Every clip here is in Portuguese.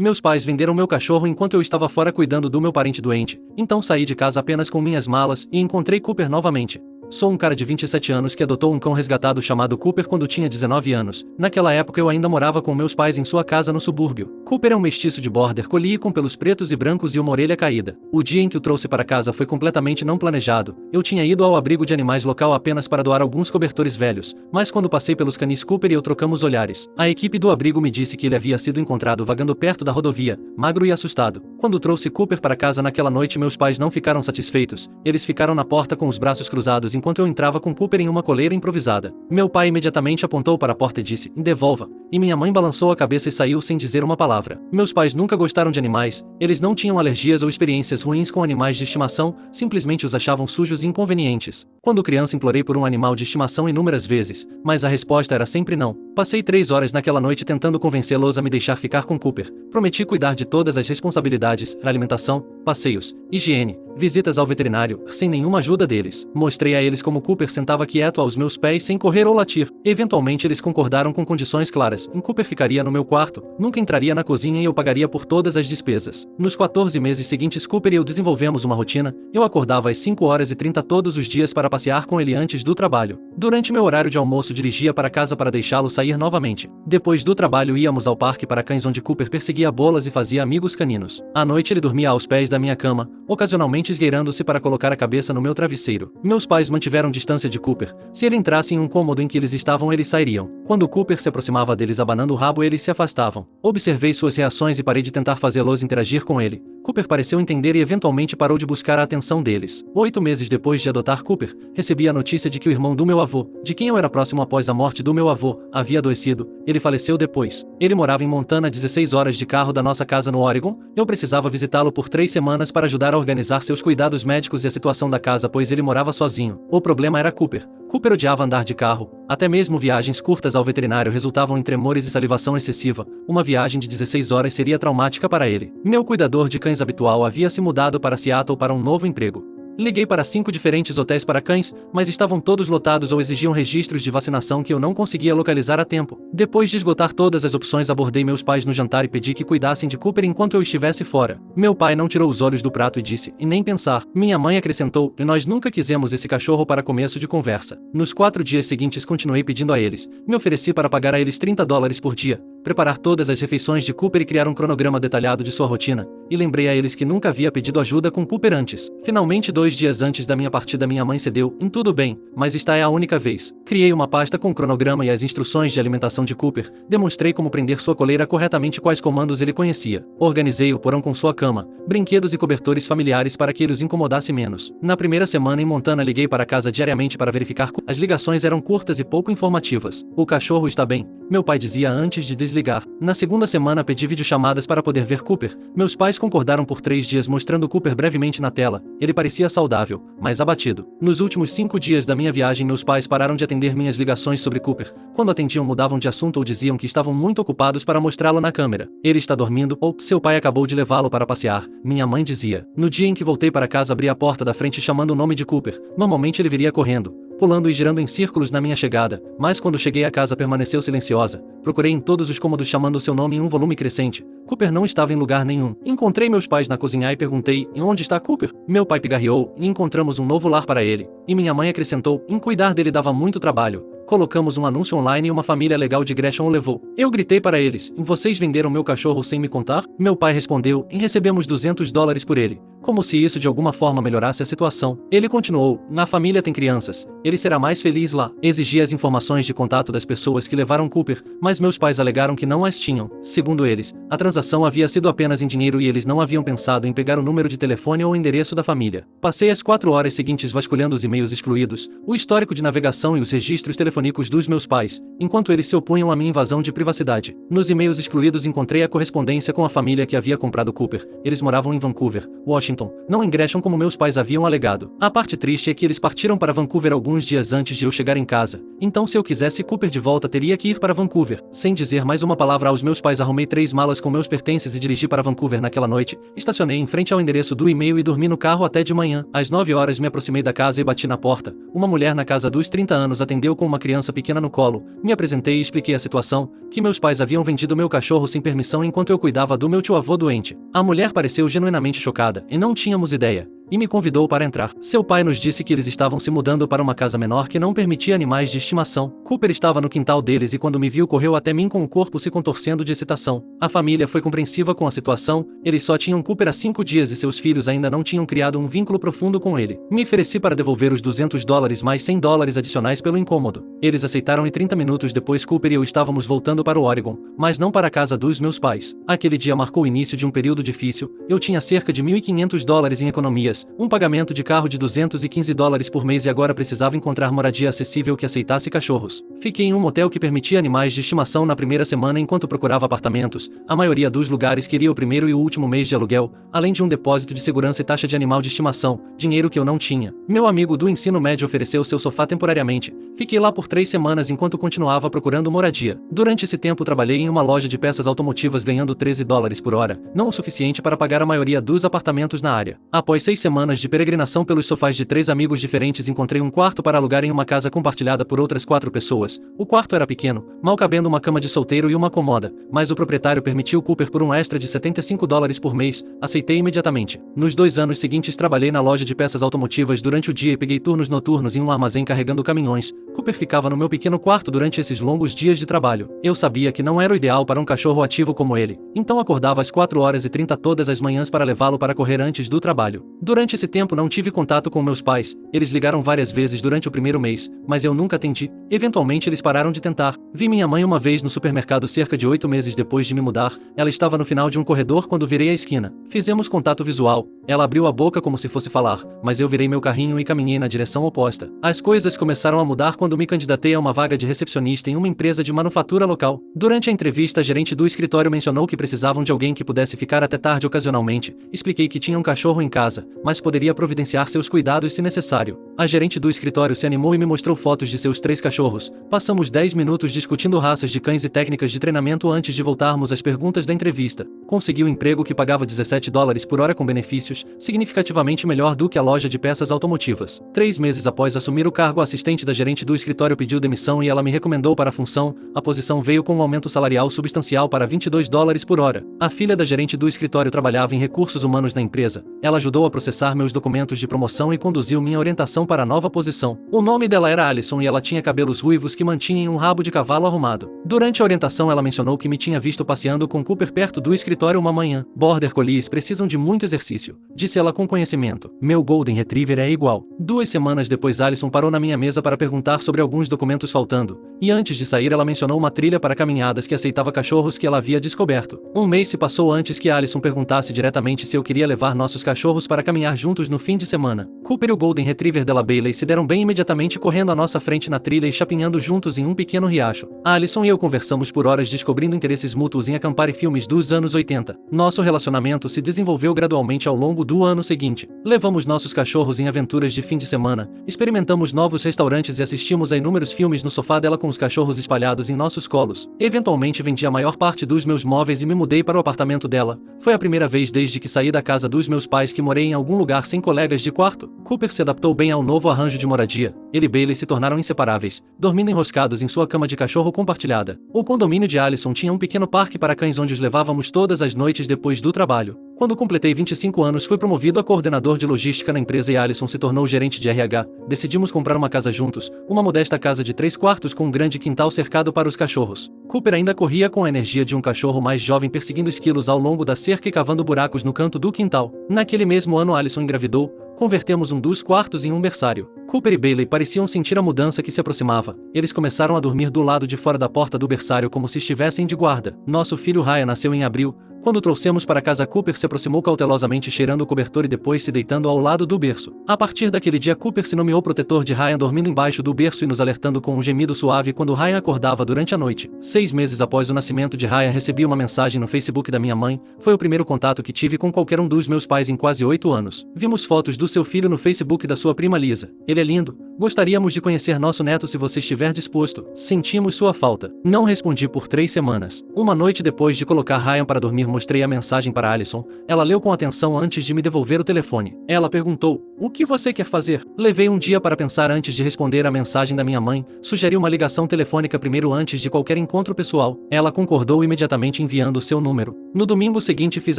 Meus pais venderam meu cachorro enquanto eu estava fora cuidando do meu parente doente, então saí de casa apenas com minhas malas e encontrei Cooper novamente. Sou um cara de 27 anos que adotou um cão resgatado chamado Cooper quando tinha 19 anos. Naquela época eu ainda morava com meus pais em sua casa no subúrbio. Cooper é um mestiço de Border Collie com pelos pretos e brancos e uma orelha caída. O dia em que o trouxe para casa foi completamente não planejado. Eu tinha ido ao abrigo de animais local apenas para doar alguns cobertores velhos, mas quando passei pelos canis Cooper e eu trocamos olhares. A equipe do abrigo me disse que ele havia sido encontrado vagando perto da rodovia, magro e assustado. Quando trouxe Cooper para casa naquela noite, meus pais não ficaram satisfeitos. Eles ficaram na porta com os braços cruzados enquanto eu entrava com Cooper em uma coleira improvisada. Meu pai imediatamente apontou para a porta e disse: "Devolva", e minha mãe balançou a cabeça e saiu sem dizer uma palavra. Meus pais nunca gostaram de animais, eles não tinham alergias ou experiências ruins com animais de estimação, simplesmente os achavam sujos e inconvenientes. Quando criança implorei por um animal de estimação inúmeras vezes, mas a resposta era sempre não. Passei 3 horas naquela noite tentando convencê-los a me deixar ficar com Cooper. Prometi cuidar de todas as responsabilidades, alimentação, passeios, higiene, visitas ao veterinário, sem nenhuma ajuda deles. Mostrei a eles como Cooper sentava quieto aos meus pés sem correr ou latir. Eventualmente eles concordaram com condições claras. Cooper ficaria no meu quarto, nunca entraria na cozinha e eu pagaria por todas as despesas. Nos 14 meses seguintes, Cooper e eu desenvolvemos uma rotina. Eu acordava às 5h30 todos os dias para passear com ele antes do trabalho. Durante meu horário de almoço dirigia para casa para deixá-lo sair novamente. Depois do trabalho íamos ao parque para cães onde Cooper perseguia bolas e fazia amigos caninos. À noite ele dormia aos pés da minha cama, ocasionalmente esgueirando-se para colocar a cabeça no meu travesseiro. Meus pais mantiveram distância de Cooper. Se ele entrasse em um cômodo em que eles estavam, eles sairiam. Quando Cooper se aproximava deles abanando o rabo, eles se afastavam. Observei suas reações e parei de tentar fazê-los interagir com ele. Cooper pareceu entender e eventualmente parou de buscar a atenção deles. 8 meses depois de adotar Cooper, recebi a notícia de que o irmão do meu avô, de quem eu era próximo após a morte do meu avô, havia adoecido. Ele faleceu depois. Ele morava em Montana, 16 horas de carro da nossa casa no Oregon. Eu precisava visitá-lo por 3 semanas para ajudar a organizar seus cuidados médicos e a situação da casa, pois ele morava sozinho. O problema era Cooper. Cooper odiava andar de carro. Até mesmo viagens curtas ao veterinário resultavam em tremores e salivação excessiva. Uma viagem de 16 horas seria traumática para ele. Meu cuidador de cães habitual havia se mudado para Seattle para um novo emprego. Liguei para 5 diferentes hotéis para cães, mas estavam todos lotados ou exigiam registros de vacinação que eu não conseguia localizar a tempo. Depois de esgotar todas as opções, abordei meus pais no jantar e pedi que cuidassem de Cooper enquanto eu estivesse fora. Meu pai não tirou os olhos do prato e disse: "E nem pensar." Minha mãe acrescentou: "E nós nunca quisemos esse cachorro." Para começo de conversa. Nos 4 dias seguintes continuei pedindo a eles. Me ofereci para pagar a eles $30 por dia, preparar todas as refeições de Cooper e criar um cronograma detalhado de sua rotina, e lembrei a eles que nunca havia pedido ajuda com Cooper antes. Finalmente, 2 dias antes da minha partida, minha mãe cedeu: Tudo bem, mas esta é a única vez." Criei uma pasta com o cronograma e as instruções de alimentação de Cooper, demonstrei como prender sua coleira corretamente e quais comandos ele conhecia. Organizei o porão com sua cama, brinquedos e cobertores familiares para que ele os incomodasse menos. Na primeira semana em Montana, liguei para casa diariamente para verificar. As ligações eram curtas e pouco informativas. "O cachorro está bem", meu pai dizia antes de desligar. Na segunda semana pedi videochamadas para poder ver Cooper. Meus pais concordaram por 3 dias, mostrando Cooper brevemente na tela. Ele parecia saudável, mas abatido. Nos últimos 5 dias da minha viagem, meus pais pararam de atender minhas ligações sobre Cooper. Quando atendiam, mudavam de assunto ou diziam que estavam muito ocupados para mostrá-lo na câmera. "Ele está dormindo" ou "Seu pai acabou de levá-lo para passear", minha mãe dizia. No dia em que voltei para casa, abri a porta da frente chamando o nome de Cooper. Normalmente ele viria correndo, pulando e girando em círculos na minha chegada, mas quando cheguei a casa permaneceu silenciosa. Procurei em todos os cômodos chamando seu nome em um volume crescente. Cooper não estava em lugar nenhum. Encontrei meus pais na cozinha e perguntei: "E onde está Cooper?" Meu pai pigarreou: "E encontramos um novo lar para ele." E minha mãe acrescentou: "Em cuidar dele dava muito trabalho. Colocamos um anúncio online e uma família legal de Gresham o levou." Eu gritei para eles: "Vocês venderam meu cachorro sem me contar?" Meu pai respondeu: "Recebemos $200 por ele." Como se isso de alguma forma melhorasse a situação. Ele continuou: "Na família tem crianças. Ele será mais feliz lá." Exigi as informações de contato das pessoas que levaram Cooper, mas meus pais alegaram que não as tinham. Segundo eles, a transação havia sido apenas em dinheiro e eles não haviam pensado em pegar o número de telefone ou o endereço da família. Passei as 4 horas seguintes vasculhando os e-mails excluídos, o histórico de navegação e os registros telefônicos dos meus pais, enquanto eles se opunham à minha invasão de privacidade. Nos e-mails excluídos encontrei a correspondência com a família que havia comprado Cooper. Eles moravam em Vancouver, Washington, não em Gresham como meus pais haviam alegado. A parte triste é que eles partiram para Vancouver alguns dias antes de eu chegar em casa. Então, se eu quisesse Cooper de volta, teria que ir para Vancouver. Sem dizer mais uma palavra aos meus pais, arrumei 3 malas com meus pertences e dirigi para Vancouver naquela noite. Estacionei em frente ao endereço do e-mail e dormi no carro até de manhã. Às 9 horas me aproximei da casa e bati na porta. Uma mulher na casa dos 30 anos atendeu com uma criança criança pequena no colo, me apresentei e expliquei a situação, que meus pais haviam vendido meu cachorro sem permissão enquanto eu cuidava do meu tio-avô doente. A mulher pareceu genuinamente chocada, e não tínhamos ideia, e me convidou para entrar. Seu pai nos disse que eles estavam se mudando para uma casa menor que não permitia animais de estimação. Cooper estava no quintal deles e quando me viu correu até mim com o corpo se contorcendo de excitação. A família foi compreensiva com a situação, eles só tinham Cooper há 5 dias e seus filhos ainda não tinham criado um vínculo profundo com ele. Me ofereci para devolver os $200 mais $100 adicionais pelo incômodo. Eles aceitaram e 30 minutos depois Cooper e eu estávamos voltando para o Oregon, mas não para a casa dos meus pais. Aquele dia marcou o início de um período difícil, eu tinha cerca de $1.500 em economias, um pagamento de carro de $215 por mês e agora precisava encontrar moradia acessível que aceitasse cachorros. Fiquei em um motel que permitia animais de estimação na primeira semana enquanto procurava apartamentos. A maioria dos lugares queria o primeiro e o último mês de aluguel, além de um depósito de segurança e taxa de animal de estimação, dinheiro que eu não tinha. Meu amigo do ensino médio ofereceu seu sofá temporariamente. Fiquei lá por 3 semanas enquanto continuava procurando moradia. Durante esse tempo trabalhei em uma loja de peças automotivas ganhando $13 por hora, não o suficiente para pagar a maioria dos apartamentos na área. Após 6 semanas de peregrinação pelos sofás de 3 amigos diferentes encontrei um quarto para alugar em uma casa compartilhada por outras 4 pessoas. O quarto era pequeno, mal cabendo uma cama de solteiro e uma comoda, mas o proprietário permitiu Cooper por um extra de $75 por mês. Aceitei imediatamente. Nos 2 anos seguintes trabalhei na loja de peças automotivas durante o dia e peguei turnos noturnos em um armazém carregando caminhões. Cooper ficava no meu pequeno quarto durante esses longos dias de trabalho. Eu sabia que não era o ideal para um cachorro ativo como ele, então acordava às 4h30 todas as manhãs para levá-lo para correr antes do trabalho. Durante esse tempo não tive contato com meus pais, eles ligaram várias vezes durante o primeiro mês, mas eu nunca atendi. Eventualmente eles pararam de tentar. Vi minha mãe uma vez no supermercado cerca de 8 meses depois de me mudar, ela estava no final de um corredor quando virei a esquina. Fizemos contato visual, ela abriu a boca como se fosse falar, mas eu virei meu carrinho e caminhei na direção oposta. As coisas começaram a mudar quando me candidatei a uma vaga de recepcionista em uma empresa de manufatura local. Durante a entrevista a gerente do escritório mencionou que precisavam de alguém que pudesse ficar até tarde ocasionalmente. Expliquei que tinha um cachorro em casa, mas poderia providenciar seus cuidados se necessário. A gerente do escritório se animou e me mostrou fotos de seus 3 cachorros. Passamos 10 minutos discutindo raças de cães e técnicas de treinamento antes de voltarmos às perguntas da entrevista. Consegui um emprego que pagava $17 por hora com benefícios, significativamente melhor do que a loja de peças automotivas. 3 meses após assumir o cargo, a assistente da gerente do escritório pediu demissão e ela me recomendou para a função. A posição veio com um aumento salarial substancial para $22 por hora. A filha da gerente do escritório trabalhava em recursos humanos da empresa. Ela ajudou a processar meus documentos de promoção e conduziu minha orientação para a nova posição. O nome dela era Alison e ela tinha cabelos ruivos que mantinham um rabo de cavalo arrumado. Durante a orientação ela mencionou que me tinha visto passeando com Cooper perto do escritório uma manhã. Border Collies precisam de muito exercício, disse ela com conhecimento. Meu Golden Retriever é igual. 2 semanas depois Alison parou na minha mesa para perguntar sobre alguns documentos faltando, e antes de sair ela mencionou uma trilha para caminhadas que aceitava cachorros que ela havia descoberto. Um mês se passou antes que Alison perguntasse diretamente se eu queria levar nossos cachorros para caminhar juntos no fim de semana. Cooper e o Golden Retriever dela Bailey se deram bem imediatamente correndo à nossa frente na trilha e chapinhando juntos em um pequeno riacho. Alison e eu conversamos por horas descobrindo interesses mútuos em acampar e filmes dos anos 80. Nosso relacionamento se desenvolveu gradualmente ao longo do ano seguinte. Levamos nossos cachorros em aventuras de fim de semana, experimentamos novos restaurantes e assistimos a inúmeros filmes no sofá dela com os cachorros espalhados em nossos colos. Eventualmente vendi a maior parte dos meus móveis e me mudei para o apartamento dela. Foi a primeira vez desde que saí da casa dos meus pais que morei em algum lugar sem colegas de quarto. Cooper se adaptou bem ao novo arranjo de moradia. Ele e Bailey se tornaram inseparáveis, dormindo enroscados em sua cama de cachorro compartilhada. O condomínio de Alison tinha um pequeno parque para cães onde os levávamos todas as noites depois do trabalho. Quando completei 25 anos fui promovido a coordenador de logística na empresa e Alison se tornou gerente de RH. Decidimos comprar uma casa juntos, uma modesta casa de 3 quartos com um grande quintal cercado para os cachorros. Cooper ainda corria com a energia de um cachorro mais jovem perseguindo esquilos ao longo da cerca e cavando buracos no canto do quintal. Naquele mesmo ano Alison engravidou. Convertemos um dos quartos em um berçário. Cooper e Bailey pareciam sentir a mudança que se aproximava. Eles começaram a dormir do lado de fora da porta do berçário como se estivessem de guarda. Nosso filho Ryan nasceu em abril. Quando o trouxemos para casa, Cooper se aproximou cautelosamente cheirando o cobertor e depois se deitando ao lado do berço. A partir daquele dia Cooper se nomeou protetor de Ryan, dormindo embaixo do berço e nos alertando com um gemido suave quando Ryan acordava durante a noite. 6 meses após o nascimento de Ryan recebi uma mensagem no Facebook da minha mãe. Foi o primeiro contato que tive com qualquer um dos meus pais em quase 8 anos. Vimos fotos do seu filho no Facebook da sua prima Lisa. Ele é lindo. Gostaríamos de conhecer nosso neto se você estiver disposto. Sentimos sua falta. Não respondi por 3 semanas. Uma noite depois de colocar Ryan para dormir mostrei a mensagem para Alison. Ela leu com atenção antes de me devolver o telefone. Ela perguntou: "O que você quer fazer?" Levei um dia para pensar antes de responder a mensagem da minha mãe. Sugeri uma ligação telefônica primeiro antes de qualquer encontro pessoal. Ela concordou imediatamente enviando o seu número. No domingo seguinte fiz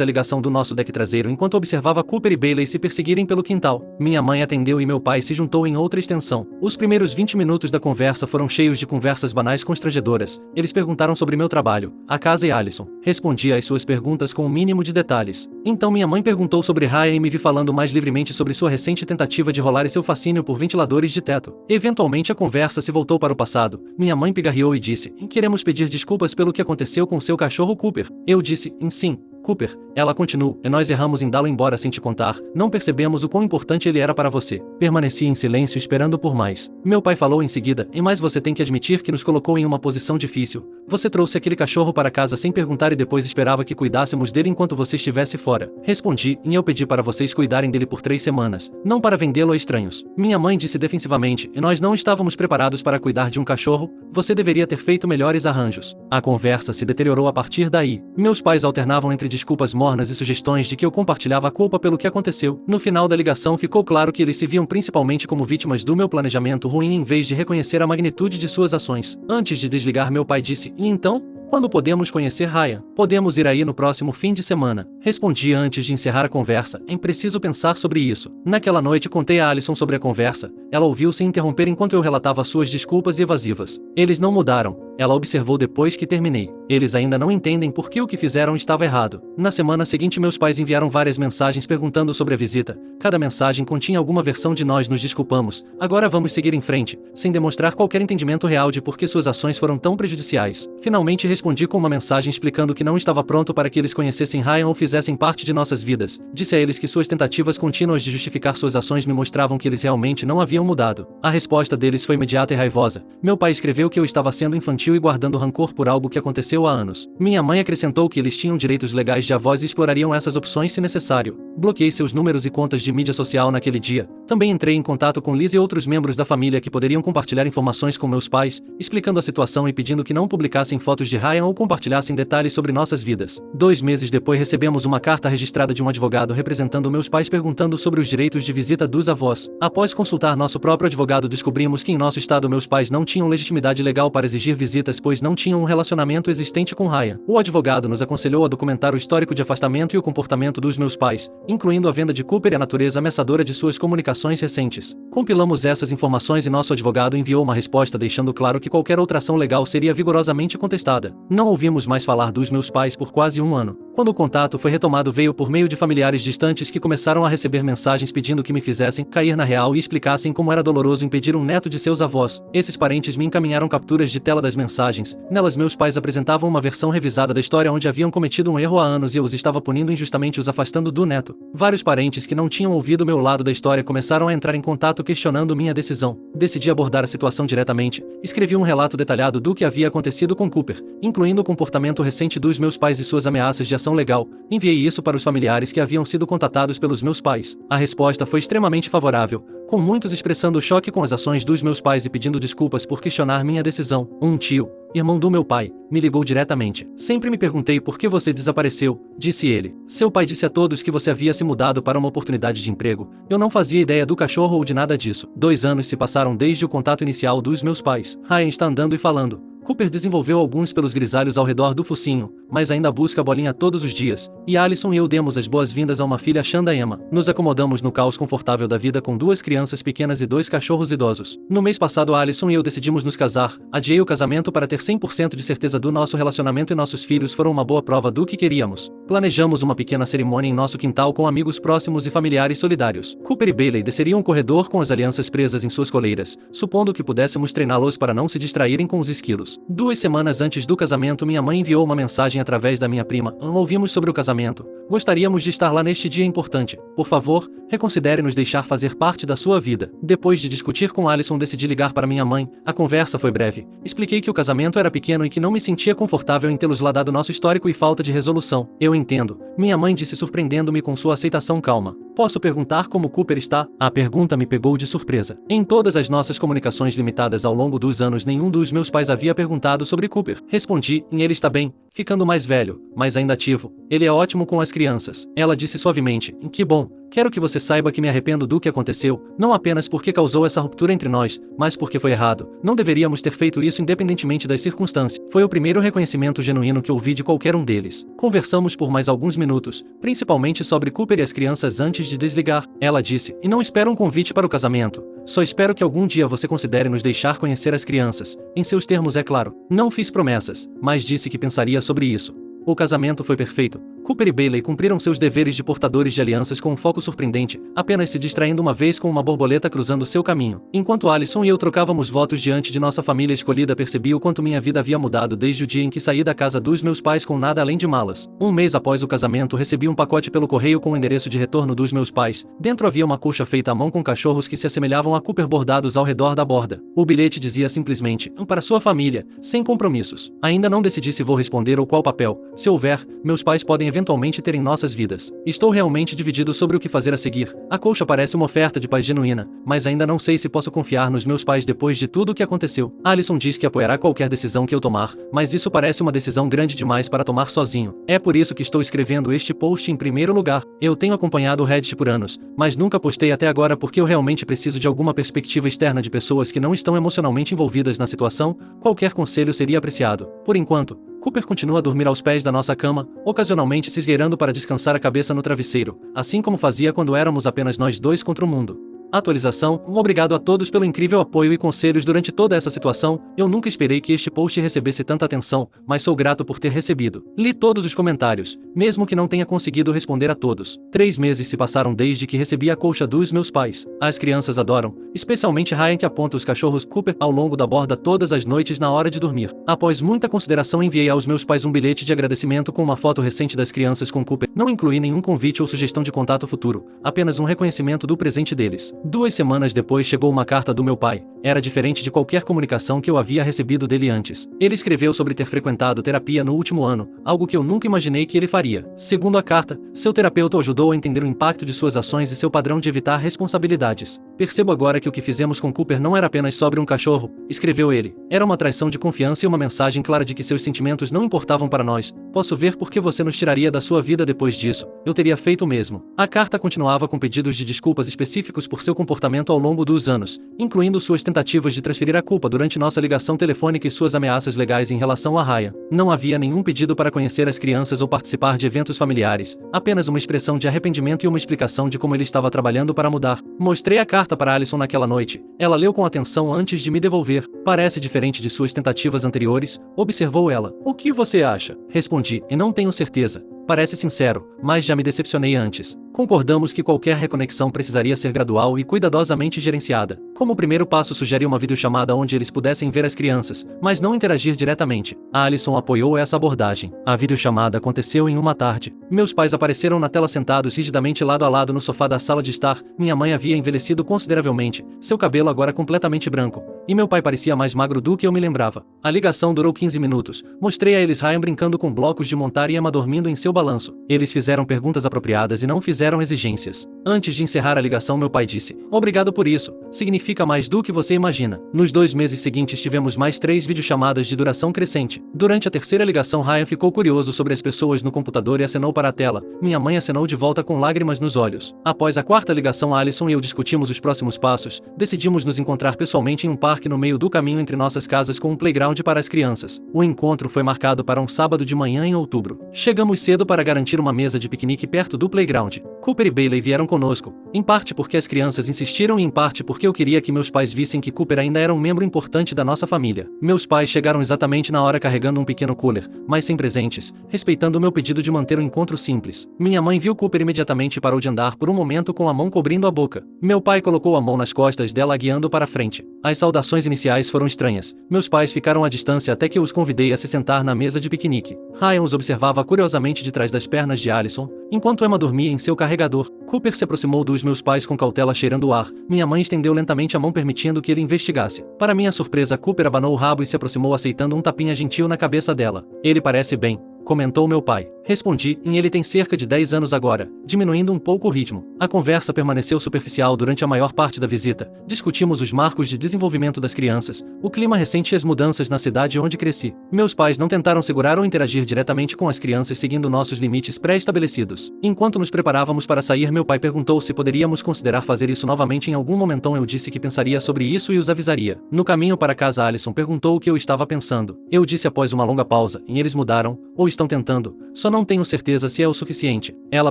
a ligação do nosso deck traseiro enquanto observava Cooper e Bailey se perseguirem pelo quintal. Minha mãe atendeu e meu pai se juntou em outra extensão. Os primeiros 20 minutos da conversa foram cheios de conversas banais constrangedoras. Eles perguntaram sobre meu trabalho, a casa e Alison. Respondi às suas perguntas com o mínimo de detalhes. Então minha mãe perguntou sobre Ryan e me vi falando mais livremente sobre sua recente tentativa de rolar e seu fascínio por ventiladores de teto. Eventualmente a conversa se voltou para o passado. Minha mãe pigarreou e disse: "Queremos pedir desculpas pelo que aconteceu com seu cachorro Cooper." Eu disse: "Sim, Cooper." Ela continuou: "E nós erramos em dá-lo embora sem te contar. Não percebemos o quão importante ele era para você." Permaneci em silêncio esperando por mais. Meu pai falou em seguida: "E mais você tem que admitir que nos colocou em uma posição difícil. Você trouxe aquele cachorro para casa sem perguntar e depois esperava que cuidássemos dele enquanto você estivesse fora." Respondi: "E eu pedi para vocês cuidarem dele por 3 semanas, não para vendê-lo a estranhos." Minha mãe disse defensivamente: "E nós não estávamos preparados para cuidar de um cachorro. Você deveria ter feito melhores arranjos." A conversa se deteriorou a partir daí. Meus pais alternavam entre desculpas mornas e sugestões de que eu compartilhava a culpa pelo que aconteceu. No final da ligação ficou claro que eles se viam principalmente como vítimas do meu planejamento ruim em vez de reconhecer a magnitude de suas ações. Antes de desligar, meu pai disse: "E então? Quando podemos conhecer Ryan? Podemos ir aí no próximo fim de semana." Respondi antes de encerrar a conversa: "É preciso pensar sobre isso." Naquela noite contei a Alison sobre a conversa. Ela ouviu sem interromper enquanto eu relatava suas desculpas e evasivas. "Eles não mudaram," ela observou depois que terminei. "Eles ainda não entendem por que o que fizeram estava errado." Na semana seguinte meus pais enviaram várias mensagens perguntando sobre a visita. Cada mensagem continha alguma versão de "nós nos desculpamos, agora vamos seguir em frente", sem demonstrar qualquer entendimento real de por que suas ações foram tão prejudiciais. Finalmente respondi com uma mensagem explicando que não estava pronto para que eles conhecessem Ryan ou fizessem parte de nossas vidas. Disse a eles que suas tentativas contínuas de justificar suas ações me mostravam que eles realmente não haviam mudado. A resposta deles foi imediata e raivosa. Meu pai escreveu que eu estava sendo infantil e guardando rancor por algo que aconteceu há anos. Minha mãe acrescentou que eles tinham direitos legais de avós e explorariam essas opções se necessário. Bloqueei seus números e contas de mídia social naquele dia. Também entrei em contato com Liz e outros membros da família que poderiam compartilhar informações com meus pais, explicando a situação e pedindo que não publicassem fotos de Ryan ou compartilhassem detalhes sobre nossas vidas. 2 meses depois recebemos uma carta registrada de um advogado representando meus pais perguntando sobre os direitos de visita dos avós. Após consultar nosso próprio advogado, descobrimos que em nosso estado meus pais não tinham legitimidade legal para exigir visitas, pois não tinham um relacionamento existente com Ryan. O advogado nos aconselhou a documentar o histórico de afastamento e o comportamento dos meus pais, incluindo a venda de Cooper e a natureza ameaçadora de suas comunicações recentes. Compilamos essas informações e nosso advogado enviou uma resposta deixando claro que qualquer outra ação legal seria vigorosamente contestada. Não ouvimos mais falar dos meus pais por quase 1 ano. Quando o contato foi retomado, veio por meio de familiares distantes que começaram a receber mensagens pedindo que me fizessem cair na real e explicassem como era doloroso impedir um neto de seus avós. Esses parentes me encaminharam capturas de tela das mensagens. Nelas meus pais apresentavam uma versão revisada da história onde haviam cometido um erro há anos e eu os estava punindo injustamente, os afastando do neto. Vários parentes que não tinham ouvido meu lado da história começaram a entrar em contato questionando minha decisão. Decidi abordar a situação diretamente. Escrevi um relato detalhado do que havia acontecido com Cooper, incluindo o comportamento recente dos meus pais e suas ameaças de ação legal. Enviei isso para os familiares que haviam sido contatados pelos meus pais. A resposta foi extremamente favorável, com muitos expressando choque com as ações dos meus pais e pedindo desculpas por questionar minha decisão. Um tio, irmão do meu pai, me ligou diretamente. "Sempre me perguntei por que você desapareceu", disse ele. "Seu pai disse a todos que você havia se mudado para uma oportunidade de emprego. Eu não fazia ideia do cachorro ou de nada disso." 2 anos se passaram desde o contato inicial dos meus pais. Ryan está andando e falando. Cooper desenvolveu alguns pelos grisalhos ao redor do focinho, mas ainda busca a bolinha todos os dias. E Alison e eu demos as boas-vindas a uma filha, Shanda Emma. Nos acomodamos no caos confortável da vida com 2 crianças pequenas e 2 cachorros idosos. No mês passado, Alison e eu decidimos nos casar. Adiei o casamento para ter 100% de certeza do nosso relacionamento e nossos filhos foram uma boa prova do que queríamos. Planejamos uma pequena cerimônia em nosso quintal com amigos próximos e familiares solidários. Cooper e Bailey desceriam um corredor com as alianças presas em suas coleiras, supondo que pudéssemos treiná-los para não se distraírem com os esquilos. 2 semanas antes do casamento, minha mãe enviou uma mensagem através da minha prima. "Ouvimos sobre o casamento. Gostaríamos de estar lá neste dia importante. Por favor, reconsidere nos deixar fazer parte da sua vida." Depois de discutir com Alison, decidi ligar para minha mãe. A conversa foi breve. Expliquei que o casamento era pequeno e que não me sentia confortável em tê-los lá dado nosso histórico e falta de resolução. "Eu entendo", Minha mãe disse, surpreendendo-me com sua aceitação calma. Posso perguntar como Cooper está? A pergunta me pegou de surpresa. Em todas as nossas comunicações limitadas ao longo dos anos, nenhum dos meus pais havia perguntado sobre Cooper. Respondi, ele está bem, ficando mais velho, mas ainda ativo. Ele é ótimo com as crianças. Ela disse suavemente, que bom. Quero que você saiba que me arrependo do que aconteceu, não apenas porque causou essa ruptura entre nós, mas porque foi errado. Não deveríamos ter feito isso independentemente das circunstâncias. Foi o primeiro reconhecimento genuíno que ouvi de qualquer um deles. Conversamos por mais alguns minutos, principalmente sobre Cooper e as crianças antes de desligar. Ela disse, e não espero um convite para o casamento. Só espero que algum dia você considere nos deixar conhecer as crianças. Em seus termos, é claro. Não fiz promessas, mas disse que pensaria sobre isso. O casamento foi perfeito. Cooper e Bailey cumpriram seus deveres de portadores de alianças com um foco surpreendente, apenas se distraindo uma vez com uma borboleta cruzando seu caminho. Enquanto Alison e eu trocávamos votos diante de nossa família escolhida, percebi o quanto minha vida havia mudado desde o dia em que saí da casa dos meus pais com nada além de malas. Um mês após o casamento, recebi um pacote pelo correio com o endereço de retorno dos meus pais. Dentro havia uma colcha feita à mão com cachorros que se assemelhavam a Cooper bordados ao redor da borda. O bilhete dizia simplesmente, para sua família, sem compromissos. Ainda não decidi se vou responder ou qual papel. Se houver, meus pais podem eventualmente ter em nossas vidas. Estou realmente dividido sobre o que fazer a seguir. A colcha parece uma oferta de paz genuína, mas ainda não sei se posso confiar nos meus pais depois de tudo o que aconteceu. Alison diz que apoiará qualquer decisão que eu tomar, mas isso parece uma decisão grande demais para tomar sozinho. É por isso que estou escrevendo este post em primeiro lugar. Eu tenho acompanhado o Reddit por anos, mas nunca postei até agora porque eu realmente preciso de alguma perspectiva externa de pessoas que não estão emocionalmente envolvidas na situação. Qualquer conselho seria apreciado. Por enquanto, Cooper continua a dormir aos pés da nossa cama, ocasionalmente se esgueirando para descansar a cabeça no travesseiro, assim como fazia quando éramos apenas nós dois contra o mundo. Atualização, obrigado a todos pelo incrível apoio e conselhos durante toda essa situação. Eu nunca esperei que este post recebesse tanta atenção, mas sou grato por ter recebido. Li todos os comentários, mesmo que não tenha conseguido responder a todos. 3 meses se passaram desde que recebi a colcha dos meus pais. As crianças adoram, especialmente Ryan, que aponta os cachorros Cooper ao longo da borda todas as noites na hora de dormir. Após muita consideração, enviei aos meus pais um bilhete de agradecimento com uma foto recente das crianças com Cooper. Não incluí nenhum convite ou sugestão de contato futuro, apenas um reconhecimento do presente deles. 2 semanas depois chegou uma carta do meu pai. Era diferente de qualquer comunicação que eu havia recebido dele antes. Ele escreveu sobre ter frequentado terapia no último ano, algo que eu nunca imaginei que ele faria. Segundo a carta, seu terapeuta o ajudou a entender o impacto de suas ações e seu padrão de evitar responsabilidades. Percebo agora que o que fizemos com Cooper não era apenas sobre um cachorro, escreveu ele. Era uma traição de confiança e uma mensagem clara de que seus sentimentos não importavam para nós. Posso ver por que você nos tiraria da sua vida depois disso. Eu teria feito o mesmo. A carta continuava com pedidos de desculpas específicos por seu comportamento ao longo dos anos, incluindo suas tentativas de transferir a culpa durante nossa ligação telefônica e suas ameaças legais em relação a Ryan. Não havia nenhum pedido para conhecer as crianças ou participar de eventos familiares, apenas uma expressão de arrependimento e uma explicação de como ele estava trabalhando para mudar. Mostrei a carta para Alison naquela noite. Ela leu com atenção antes de me devolver. Parece diferente de suas tentativas anteriores, observou ela. O que você acha? Respondi, e não tenho certeza. Parece sincero, mas já me decepcionei antes. Concordamos que qualquer reconexão precisaria ser gradual e cuidadosamente gerenciada. Como primeiro passo, sugeri uma videochamada onde eles pudessem ver as crianças, mas não interagir diretamente. A Alison apoiou essa abordagem. A videochamada aconteceu em uma tarde. Meus pais apareceram na tela sentados rigidamente lado a lado no sofá da sala de estar. Minha mãe havia envelhecido consideravelmente, seu cabelo agora completamente branco, e meu pai parecia mais magro do que eu me lembrava. A ligação durou 15 minutos. Mostrei a eles Ryan brincando com blocos de montar e Emma dormindo em seu balanço. Eles fizeram perguntas apropriadas e não fizeram exigências. Antes de encerrar a ligação, meu pai disse: "Obrigado por isso. Significa mais do que você imagina." Nos 2 meses seguintes tivemos mais 3 videochamadas de duração crescente. Durante a terceira ligação, Ryan ficou curioso sobre as pessoas no computador e acenou para a tela. Minha mãe acenou de volta com lágrimas nos olhos. Após a quarta ligação, Alison e eu discutimos os próximos passos. Decidimos nos encontrar pessoalmente em um parque no meio do caminho entre nossas casas com um playground para as crianças. O encontro foi marcado para um sábado de manhã em outubro. Chegamos cedo para garantir uma mesa de piquenique perto do playground. Cooper e Bailey vieram conosco, em parte porque as crianças insistiram e em parte porque eu queria que meus pais vissem que Cooper ainda era um membro importante da nossa família. Meus pais chegaram exatamente na hora carregando um pequeno cooler, mas sem presentes, respeitando o meu pedido de manter o encontro simples. Minha mãe viu Cooper imediatamente e parou de andar por um momento com a mão cobrindo a boca. Meu pai colocou a mão nas costas dela, guiando para frente. As saudações iniciais foram estranhas. Meus pais ficaram à distância até que eu os convidei a se sentar na mesa de piquenique. Ryan os observava curiosamente de trás das pernas de Alison, enquanto Emma dormia em seu carregador. Cooper se aproximou dos meus pais com cautela, cheirando o ar. Minha mãe estendeu lentamente a mão, permitindo que ele investigasse. Para minha surpresa, Cooper abanou o rabo e se aproximou, aceitando um tapinha gentil na cabeça dela. "Ele parece bem", comentou meu pai. Respondi, e ele tem cerca de 10 anos agora, diminuindo um pouco o ritmo. A conversa permaneceu superficial durante a maior parte da visita. Discutimos os marcos de desenvolvimento das crianças, o clima recente e as mudanças na cidade onde cresci. Meus pais não tentaram segurar ou interagir diretamente com as crianças seguindo nossos limites pré-estabelecidos. Enquanto nos preparávamos para sair, meu pai perguntou se poderíamos considerar fazer isso novamente em algum momento. Eu disse que pensaria sobre isso e os avisaria. No caminho para casa, Alison perguntou o que eu estava pensando. Eu disse após uma longa pausa, e eles mudaram, ou estão tentando, só não tenho certeza se é o suficiente. Ela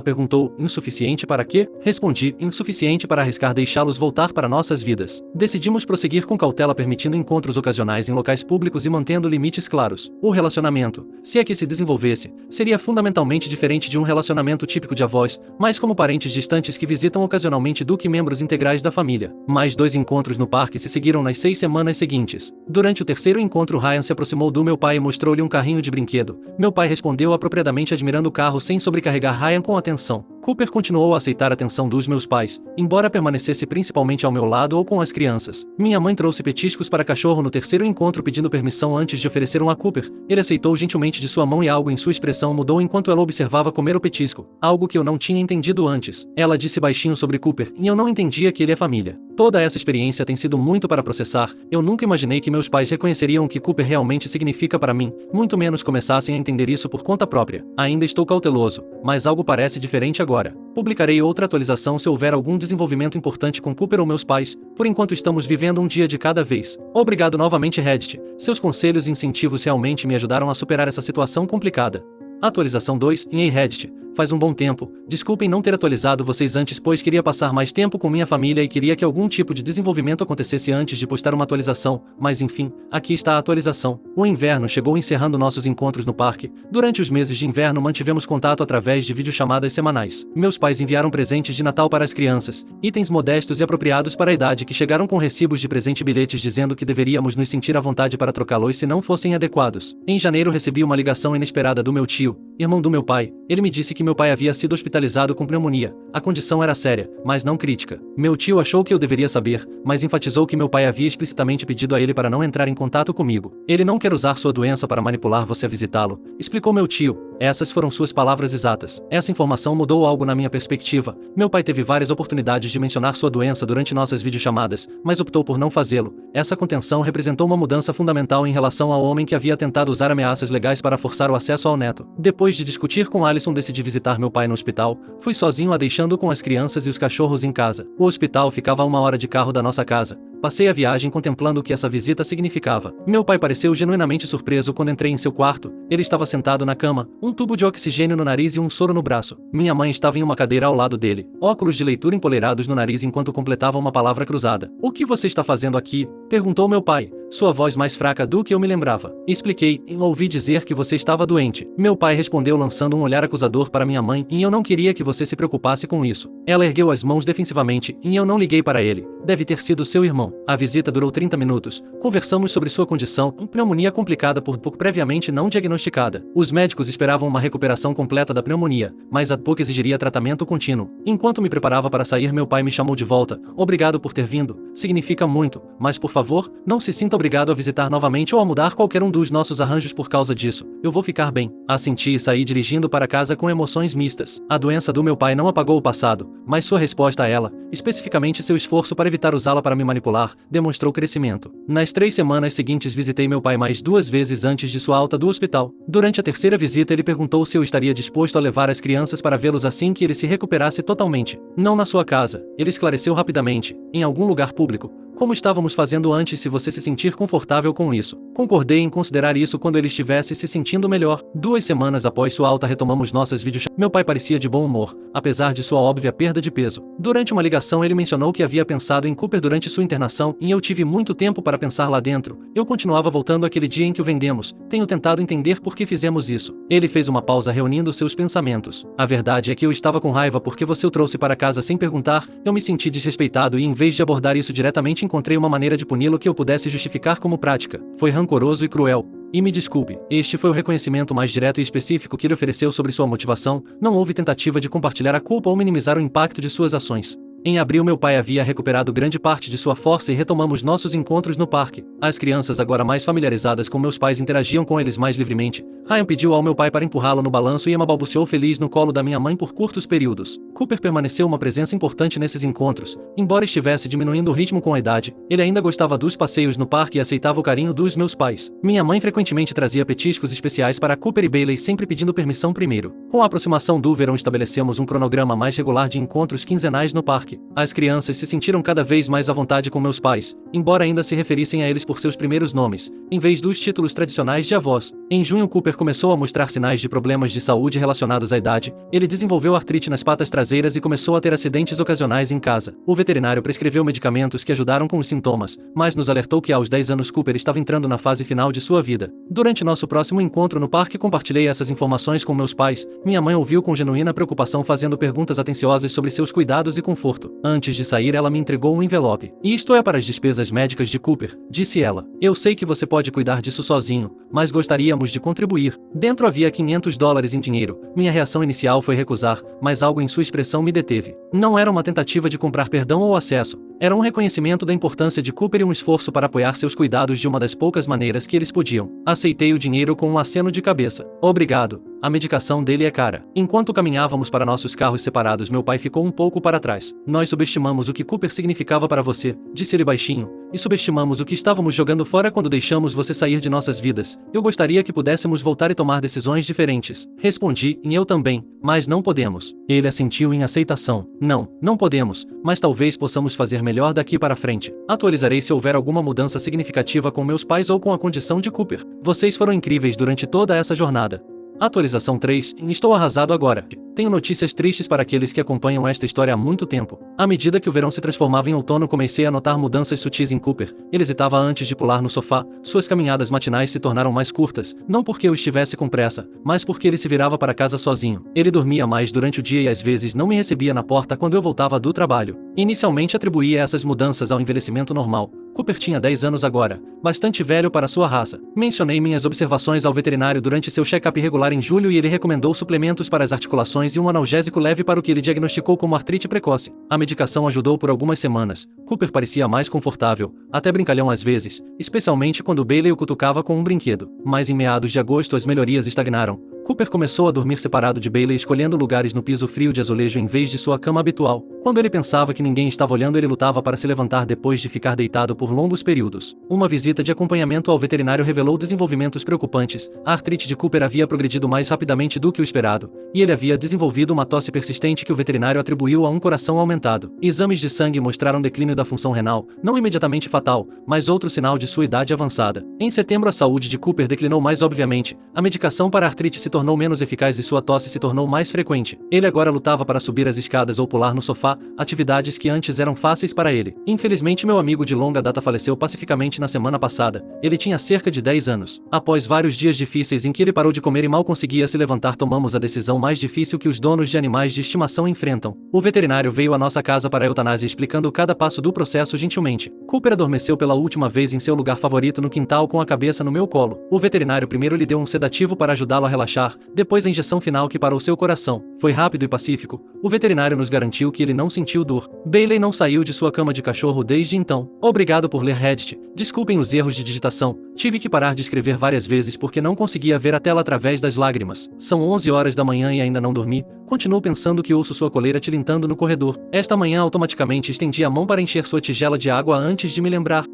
perguntou, insuficiente para quê? Respondi, insuficiente para arriscar deixá-los voltar para nossas vidas. Decidimos prosseguir com cautela, permitindo encontros ocasionais em locais públicos e mantendo limites claros. O relacionamento, se é que se desenvolvesse, seria fundamentalmente diferente de um relacionamento típico de avós, mais como parentes distantes que visitam ocasionalmente do que membros integrais da família. Mais 2 encontros no parque se seguiram nas 6 semanas seguintes. Durante o terceiro encontro, Ryan se aproximou do meu pai e mostrou-lhe um carrinho de brinquedo. Meu pai respondeu apropriadamente, admirando o carro sem sobrecarregar Ryan com atenção. Cooper continuou a aceitar a atenção dos meus pais, embora permanecesse principalmente ao meu lado ou com as crianças. Minha mãe trouxe petiscos para cachorro no terceiro encontro, pedindo permissão antes de oferecer um a Cooper. Ele aceitou gentilmente de sua mão e algo em sua expressão mudou enquanto ela observava comer o petisco, algo que eu não tinha entendido antes. Ela disse baixinho sobre Cooper, e eu não entendia que ele é família. Toda essa experiência tem sido muito para processar. Eu nunca imaginei que meus pais reconheceriam o que Cooper realmente significa para mim, muito menos começassem a entender isso por conta própria. Ainda estou cauteloso, mas algo parece diferente agora. Publicarei outra atualização se houver algum desenvolvimento importante com Cooper ou meus pais. Por enquanto estamos vivendo um dia de cada vez. Obrigado novamente, Reddit. Seus conselhos e incentivos realmente me ajudaram a superar essa situação complicada. Atualização 2, em Reddit. Faz um bom tempo. Desculpem não ter atualizado vocês antes, pois queria passar mais tempo com minha família e queria que algum tipo de desenvolvimento acontecesse antes de postar uma atualização, mas enfim, aqui está a atualização. O inverno chegou, encerrando nossos encontros no parque. Durante os meses de inverno mantivemos contato através de videochamadas semanais. Meus pais enviaram presentes de Natal para as crianças, itens modestos e apropriados para a idade que chegaram com recibos de presente e bilhetes dizendo que deveríamos nos sentir à vontade para trocá-los se não fossem adequados. Em janeiro recebi uma ligação inesperada do meu tio, irmão do meu pai. Ele me disse que meu pai havia sido hospitalizado com pneumonia. A condição era séria, mas não crítica. Meu tio achou que eu deveria saber, mas enfatizou que meu pai havia explicitamente pedido a ele para não entrar em contato comigo. Ele não quer usar sua doença para manipular você a visitá-lo, explicou meu tio. Essas foram suas palavras exatas. Essa informação mudou algo na minha perspectiva. Meu pai teve várias oportunidades de mencionar sua doença durante nossas videochamadas, mas optou por não fazê-lo. Essa contenção representou uma mudança fundamental em relação ao homem que havia tentado usar ameaças legais para forçar o acesso ao neto. Depois de discutir com Alison, decidi visitar meu pai no hospital. Fui sozinho, a deixando com as crianças e os cachorros em casa. O hospital ficava a 1 hora de carro da nossa casa. Passei a viagem contemplando o que essa visita significava. Meu pai pareceu genuinamente surpreso quando entrei em seu quarto. Ele estava sentado na cama, um tubo de oxigênio no nariz e um soro no braço. Minha mãe estava em uma cadeira ao lado dele, óculos de leitura empoleirados no nariz enquanto completava uma palavra cruzada. "O que você está fazendo aqui?" perguntou meu pai, sua voz mais fraca do que eu me lembrava. Expliquei, e ouvi dizer que você estava doente. Meu pai respondeu lançando um olhar acusador para minha mãe, e eu não queria que você se preocupasse com isso. Ela ergueu as mãos defensivamente, e eu não liguei para ele. Deve ter sido seu irmão. A visita durou 30 minutos. Conversamos sobre sua condição, pneumonia complicada por pouco previamente não diagnosticada. Os médicos esperavam uma recuperação completa da pneumonia, mas a pouco exigiria tratamento contínuo. Enquanto me preparava para sair, meu pai me chamou de volta. "Obrigado por ter vindo. Significa muito, mas por favor, não se sinta obrigado a visitar novamente ou a mudar qualquer um dos nossos arranjos por causa disso. Eu vou ficar bem." Assenti e saí dirigindo para casa com emoções mistas. A doença do meu pai não apagou o passado, mas sua resposta a ela, especificamente seu esforço para evitar usá-la para me manipular, demonstrou crescimento. Nas 3 semanas seguintes visitei meu pai mais 2 vezes antes de sua alta do hospital. Durante a terceira visita ele perguntou se eu estaria disposto a levar as crianças para vê-los assim que ele se recuperasse totalmente. "Não na sua casa", ele esclareceu rapidamente, "em algum lugar público. Como estávamos fazendo antes, se você se sentir confortável com isso." Concordei em considerar isso quando ele estivesse se sentindo melhor. 2 semanas após sua alta retomamos nossas videochamadas. Meu pai parecia de bom humor, apesar de sua óbvia perda de peso. Durante uma ligação ele mencionou que havia pensado em Cooper durante sua internação, e eu tive muito tempo para pensar lá dentro. Eu continuava voltando àquele dia em que o vendemos. Tenho tentado entender por que fizemos isso. Ele fez uma pausa reunindo seus pensamentos. "A verdade é que eu estava com raiva porque você o trouxe para casa sem perguntar. Eu me senti desrespeitado e em vez de abordar isso diretamente encontrei uma maneira de puni-lo que eu pudesse justificar como prática. Foi rancoroso e cruel. E me desculpe, este foi o reconhecimento mais direto e específico que ele ofereceu sobre sua motivação. Não houve tentativa de compartilhar a culpa ou minimizar o impacto de suas ações." Em abril meu pai havia recuperado grande parte de sua força e retomamos nossos encontros no parque. As crianças agora mais familiarizadas com meus pais interagiam com eles mais livremente. Ryan pediu ao meu pai para empurrá-lo no balanço e Emma balbuciou feliz no colo da minha mãe por curtos períodos. Cooper permaneceu uma presença importante nesses encontros. Embora estivesse diminuindo o ritmo com a idade, ele ainda gostava dos passeios no parque e aceitava o carinho dos meus pais. Minha mãe frequentemente trazia petiscos especiais para Cooper e Bailey, sempre pedindo permissão primeiro. Com a aproximação do verão estabelecemos um cronograma mais regular de encontros quinzenais no parque. As crianças se sentiram cada vez mais à vontade com meus pais, embora ainda se referissem a eles por seus primeiros nomes, em vez dos títulos tradicionais de avós. Em junho Cooper começou a mostrar sinais de problemas de saúde relacionados à idade. Ele desenvolveu artrite nas patas traseiras e começou a ter acidentes ocasionais em casa. O veterinário prescreveu medicamentos que ajudaram com os sintomas, mas nos alertou que aos 10 anos Cooper estava entrando na fase final de sua vida. Durante nosso próximo encontro no parque compartilhei essas informações com meus pais. Minha mãe ouviu com genuína preocupação, fazendo perguntas atenciosas sobre seus cuidados e conforto. Antes de sair ela me entregou um envelope. "Isto é para as despesas médicas de Cooper", disse ela. "Eu sei que você pode cuidar disso sozinho, mas gostaríamos de contribuir." Dentro havia $500 em dinheiro. Minha reação inicial foi recusar, mas algo em sua expressão me deteve. Não era uma tentativa de comprar perdão ou acesso. Era um reconhecimento da importância de Cooper e um esforço para apoiar seus cuidados de uma das poucas maneiras que eles podiam. Aceitei o dinheiro com um aceno de cabeça. "Obrigado. A medicação dele é cara." Enquanto caminhávamos para nossos carros separados, meu pai ficou um pouco para trás. "Nós subestimamos o que Cooper significava para você", disse ele baixinho, "e subestimamos o que estávamos jogando fora quando deixamos você sair de nossas vidas. Eu gostaria que pudéssemos voltar e tomar decisões diferentes." Respondi, "E eu também, mas não podemos." Ele assentiu em aceitação. Não podemos, mas talvez possamos fazer melhor daqui para frente. Atualizarei se houver alguma mudança significativa com meus pais ou com a condição de Cooper. Vocês foram incríveis durante toda essa jornada. Atualização 3. Estou arrasado agora. Tenho notícias tristes para aqueles que acompanham esta história há muito tempo. À medida que o verão se transformava em outono, comecei a notar mudanças sutis em Cooper. Ele hesitava antes de pular no sofá. Suas caminhadas matinais se tornaram mais curtas, não porque eu estivesse com pressa, mas porque ele se virava para casa sozinho. Ele dormia mais durante o dia e às vezes não me recebia na porta quando eu voltava do trabalho. Inicialmente atribuía essas mudanças ao envelhecimento normal. Cooper tinha 10 anos agora, bastante velho para sua raça. Mencionei minhas observações ao veterinário durante seu check-up regular em julho e ele recomendou suplementos para as articulações e um analgésico leve para o que ele diagnosticou como artrite precoce. A medicação ajudou por algumas semanas. Cooper parecia mais confortável, até brincalhão às vezes, especialmente quando Bailey o cutucava com um brinquedo. Mas em meados de agosto as melhorias estagnaram. Cooper começou a dormir separado de Bailey, escolhendo lugares no piso frio de azulejo em vez de sua cama habitual. Quando ele pensava que ninguém estava olhando, ele lutava para se levantar depois de ficar deitado por longos períodos. Uma visita de acompanhamento ao veterinário revelou desenvolvimentos preocupantes. A artrite de Cooper havia progredido mais rapidamente do que o esperado, e ele havia desenvolvido uma tosse persistente que o veterinário atribuiu a um coração aumentado. Exames de sangue mostraram declínio da função renal, não imediatamente fatal, mas outro sinal de sua idade avançada. Em setembro, a saúde de Cooper declinou mais obviamente. A medicação para a artrite se tornou menos eficaz e sua tosse se tornou mais frequente. Ele agora lutava para subir as escadas ou pular no sofá, atividades que antes eram fáceis para ele. Infelizmente, meu amigo de longa data faleceu pacificamente na semana passada. Ele tinha cerca de 10 anos. Após vários dias difíceis em que ele parou de comer e mal conseguia se levantar, tomamos a decisão mais difícil que os donos de animais de estimação enfrentam. O veterinário veio à nossa casa para a eutanásia, explicando cada passo do processo gentilmente. Cooper adormeceu pela última vez em seu lugar favorito no quintal com a cabeça no meu colo. O veterinário primeiro lhe deu um sedativo para ajudá-lo a relaxar, depois a injeção final que parou seu coração. Foi rápido e pacífico. O veterinário nos garantiu que ele não sentiu dor. Bailey não saiu de sua cama de cachorro desde então. Obrigado por ler, Reddit. Desculpem os erros de digitação. Tive que parar de escrever várias vezes porque não conseguia ver a tela através das lágrimas. São 11 horas da manhã e ainda não dormi. Continuo pensando que ouço sua coleira tilintando no corredor. Esta manhã automaticamente estendi a mão para encher sua tigela de água antes de me lembrar.